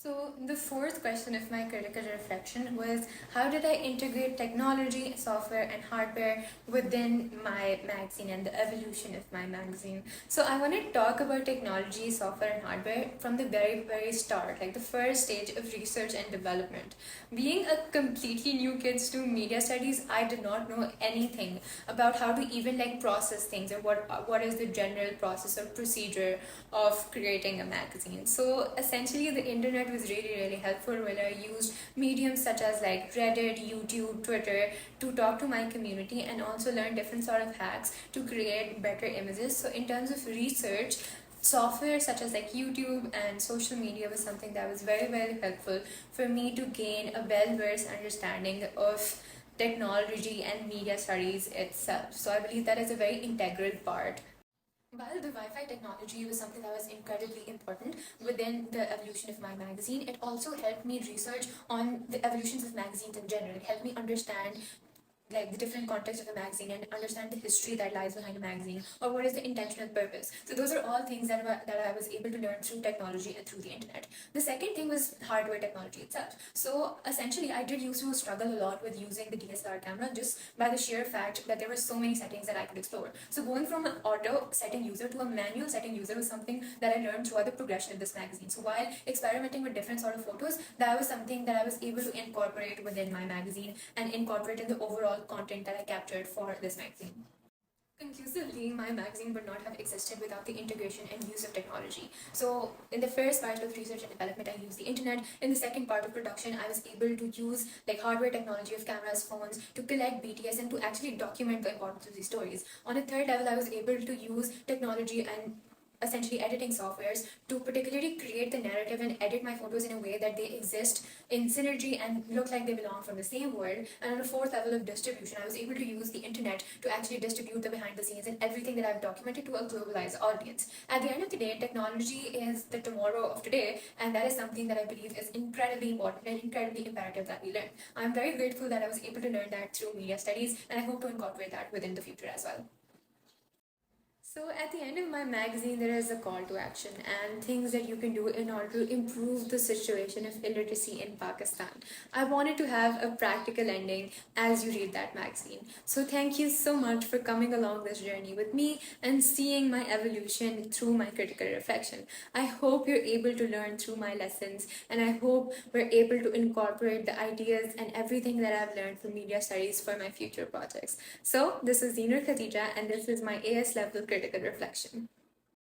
So the fourth question of my critical reflection was, how did I integrate technology, software and hardware within my magazine and the evolution of my magazine? So I want to talk about technology, software and hardware from the very start, like the first stage of research and development. Being a completely new kid to media studies, I did not know anything about how to even process things, or what is the general process or procedure of creating a magazine. So essentially the internet was really helpful when I used mediums such as Reddit, YouTube, Twitter to talk to my community and also learn different sort of hacks to create better images. So in terms of research, software such as YouTube and social media was something that was very helpful for me to gain a well-versed understanding of technology and media studies itself. So I believe that is a very integral part. While the Wi-Fi technology was something that was incredibly important within the evolution of my magazine, it also helped me research on the evolutions of magazines in general. It helped me understand the different context of a magazine and understand the history that lies behind a magazine, or what is the intentional purpose. So those are all things that I was able to learn through technology and through the internet. The second thing was hardware technology itself. So essentially I did used to struggle a lot with using the DSLR camera, just by the sheer fact that there were so many settings that I could explore. So going from an auto setting user to a manual setting user was something that I learned throughout the progression of this magazine. So while experimenting with different sort of photos, that was something that I was able to incorporate within my magazine and incorporate in the overall content that I captured for this magazine. Conclusively, my magazine would not have existed without the integration and use of technology. So in the first part of research and development, I used the internet. In the second part of production, I was able to use hardware technology of cameras, phones to collect BTS and to actually document the importance of these stories. On a third level, I was able to use technology and essentially editing softwares to particularly create the narrative and edit my photos in a way that they exist in synergy and look like they belong from the same world. And on a fourth level of distribution, I was able to use the internet to actually distribute the behind the scenes and everything that I've documented to a globalized audience. At the end of the day, technology is the tomorrow of today, and that is something that I believe is incredibly important and incredibly imperative that we learn. I'm very grateful that I was able to learn that through media studies, and I hope to incorporate that within the future as well. So at the end of my magazine, there is a call to action and things that you can do in order to improve the situation of illiteracy in Pakistan. I wanted to have a practical ending as you read that magazine. So thank you so much for coming along this journey with me and seeing my evolution through my critical reflection. I hope you're able to learn through my lessons, and I hope we're able to incorporate the ideas and everything that I've learned from media studies for my future projects. So this is ZEENOOR-Khatija, and this is my AS level critical reflection.